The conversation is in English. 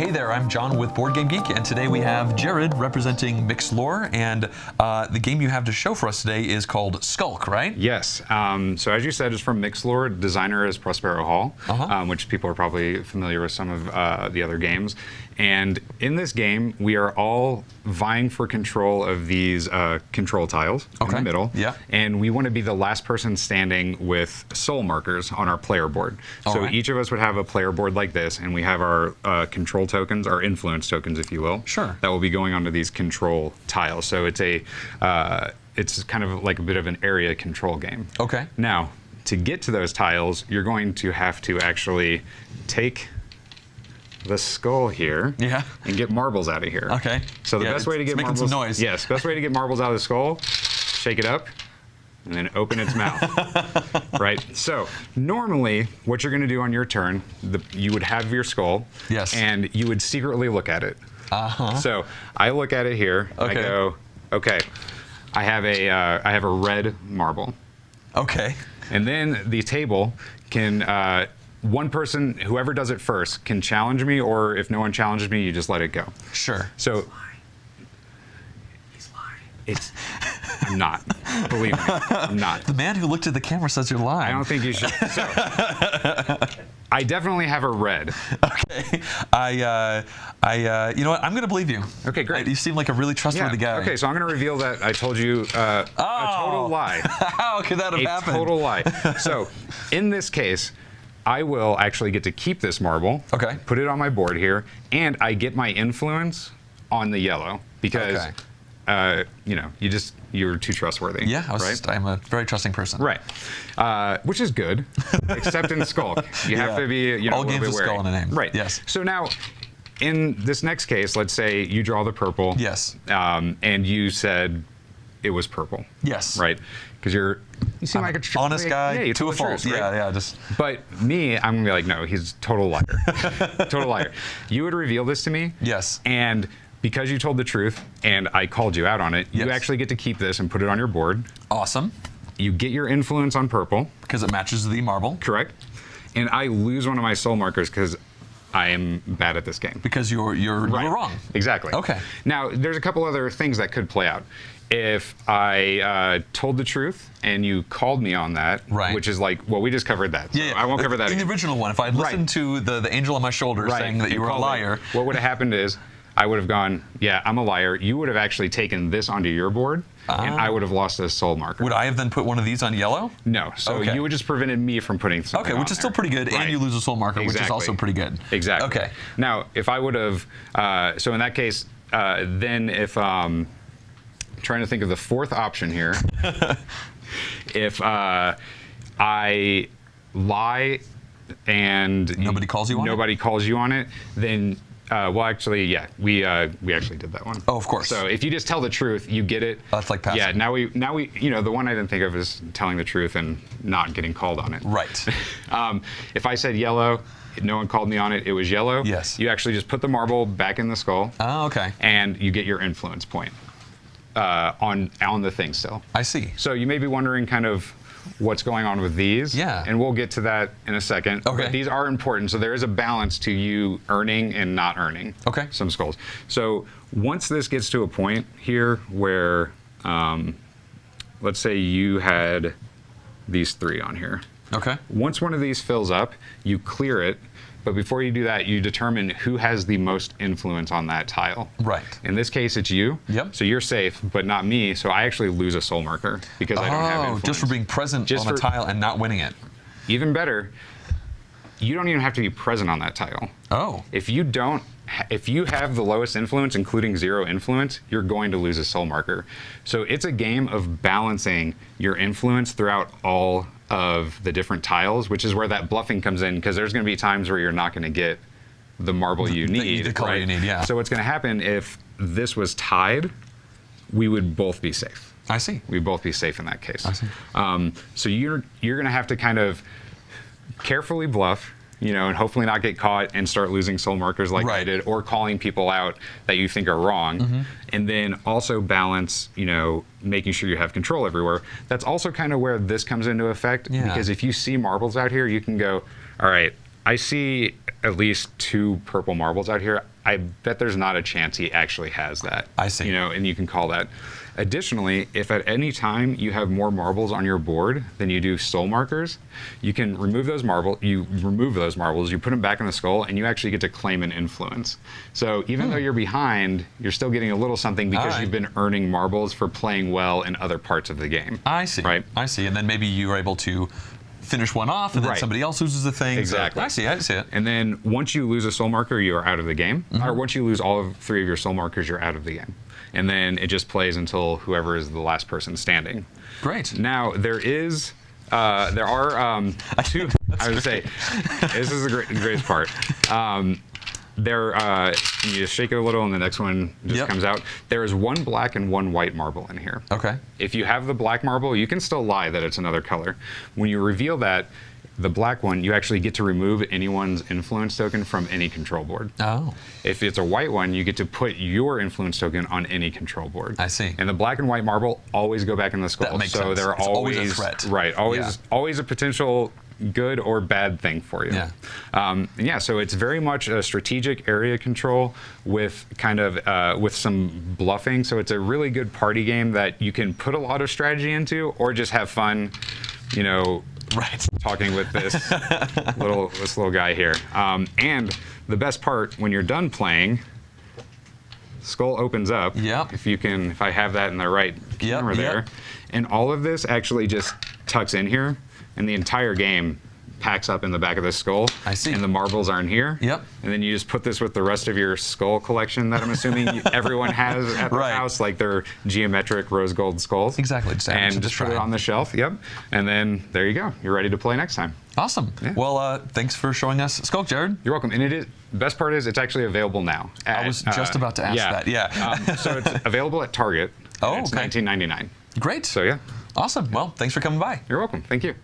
Hey there, I'm John with Board Game Geek, and today we have Jared representing Mixed Lore, and the game you have to show for us today is called Skulk, right? Yes. So as you said, it's from Mixed Lore. Designer is Prospero Hall, which people are probably familiar with some of the other games. And in this game, we are all vying for control of these control tiles in the middle. Yeah. And we want to be the last person standing with soul markers on our player board. So each of us would have a player board like this, and we have our control tokens, our influence tokens, if you will. Sure. That will be going onto these control tiles. So it's it's kind of like a bit of an area control game. Okay. Now, to get to those tiles, you're going to have to actually take the skull here and get marbles out of here. Okay. So the best way to get making marbles, some noise. Yes, best way to get marbles out of the skull, shake it up, and then open its mouth. Right. So normally, what you're going to do on your turn, you would have your skull. Yes. And you would secretly look at it. So I look at it here. Okay. I go, okay. I have a red marble. Okay. And then the table can. One person, whoever does it first, can challenge me, or if no one challenges me, you just let it go. Sure. So He's lying. it's I'm not. Believe me, I'm not. The man who looked at the camera says you're lying. I don't think you should. So I definitely have a red. Okay. You know what? I'm going to believe you. Okay, great. You seem like a really trustworthy guy. Okay, so I'm going to reveal that I told you a total lie. How could that have happened? A total lie. So in this case, I will actually get to keep this marble. Okay. Put it on my board here, and I get my influence on the yellow because, you know, you're too trustworthy. Yeah, right? I'm a very trusting person. Right. Which is good, except in Skulk. You have to be, you know, all a little games bit with wary. skull in a name. Right. Yes. So now, in this next case, let's say you draw the purple. Yes. And you said it was purple. Yes. Right. Because you seem like a honest guy. Yeah, you to a fault. Truth, right? Yeah. Just. But me, I'm gonna be like, no, he's a total liar. Total liar. You would reveal this to me. Yes. And because you told the truth and I called you out on it, Yes. you actually get to keep this and put it on your board. Awesome. You get your influence on purple. Because it matches the marble. Correct. And I lose one of my soul markers because I am bad at this game. Because you're wrong. Exactly. Okay. Now, there's a couple other things that could play out. If I told the truth and you called me on that, which is like, well, we just covered that. So I won't cover that in again. the original one, if I had listened to the angel on my shoulder saying that you were a liar. What would have happened is I would have gone, yeah, I'm a liar. You would have actually taken this onto your board, and I would have lost a soul marker. Would I have then put one of these on yellow? No. So you would just prevented me from putting something Okay, which is still pretty good, and you lose a soul marker, which is also pretty good. Exactly. Okay. Now, if I would have, so in that case, then if, trying to think of the fourth option here, if I lie and nobody calls you on it, then well, actually, yeah, we actually did that one. Oh, of course. So if you just tell the truth, you get it. That's like passing. Yeah. Now we, you know, the one I didn't think of is telling the truth and not getting called on it. Right. If I said yellow, no one called me on it. It was yellow. Yes. You actually just put the marble back in the skull. Oh, okay. And you get your influence point on the thing still. I see. So you may be wondering kind of what's going on with these. Yeah. And we'll get to that in a second. Okay. But these are important. So there is a balance to you earning and not earning some skulls. So once this gets to a point here where, let's say you had these three on here. Okay. Once one of these fills up, you clear it. But before you do that, you determine who has the most influence on that tile. Right. In this case, it's you. Yep. So you're safe, but not me. So I actually lose a soul marker because I don't have influence. Just for being present on the tile and not winning it. Even better, you don't even have to be present on that tile. Oh. If you have the lowest influence, including 0 influence, you're going to lose a soul marker. So it's a game of balancing your influence throughout all of the different tiles, which is where that bluffing comes in, because there's going to be times where you're not going to get the marble you need. The color you need, yeah. So what's going to happen if this was tied, we would both be safe. I see. We'd both be safe in that case. I see. So you're going to have to kind of carefully bluff, you know, and hopefully not get caught and start losing soul markers like I did, or calling people out that you think are wrong. And then also balance, you know, making sure you have control everywhere. That's also kind of where this comes into effect, because if you see marbles out here, you can go, all right, I see at least 2 purple marbles out here. I bet there's not a chance he actually has that. I see. You know, and you can call that. Additionally, if at any time you have more marbles on your board than you do soul markers, you can remove those marbles. You put them back in the skull, and you actually get to claim an influence. So even though you're behind, you're still getting a little something because you've been earning marbles for playing well in other parts of the game. I see. Right? I see. And then maybe you are able to finish one off, and then somebody else loses the thing. Exactly. So I see it. And then once you lose a soul marker, you are out of the game. Or once you lose all of 3 of your soul markers, you're out of the game. And then it just plays until whoever is the last person standing. Great. Now there are 2. I would say this is the greatest part. You just shake it a little, and the next one just comes out. There is 1 black and 1 white marble in here. Okay. If you have the black marble, you can still lie that it's another color. When you reveal that, the black one, you actually get to remove anyone's influence token from any control board. Oh. If it's a white one, you get to put your influence token on any control board. I see. And the black and white marble always go back in the skull. That makes so sense. they're It's always a threat. Right. Always a potential good or bad thing for you. Yeah. So it's very much a strategic area control with kind of with some bluffing. So it's a really good party game that you can put a lot of strategy into, or just have fun, you know, talking with this little guy here. And the best part, when you're done playing, skull opens up. Yep. If I have that in the right camera there, and all of this actually just tucks in here, and the entire game packs up in the back of the skull. I see. And the marbles are in here. Yep. And then you just put this with the rest of your skull collection that I'm assuming everyone has at their house, like their geometric rose gold skulls. Exactly. And just put it on the shelf. Yep. And then there you go. You're ready to play next time. Awesome. Yeah. Well, thanks for showing us Skulk, Jared. You're welcome. And the best part is it's actually available now. I was just about to ask that. Yeah. So it's available at Target. Oh, it's okay. $19.99. Great. So yeah. Awesome. Well, thanks for coming by. You're welcome. Thank you.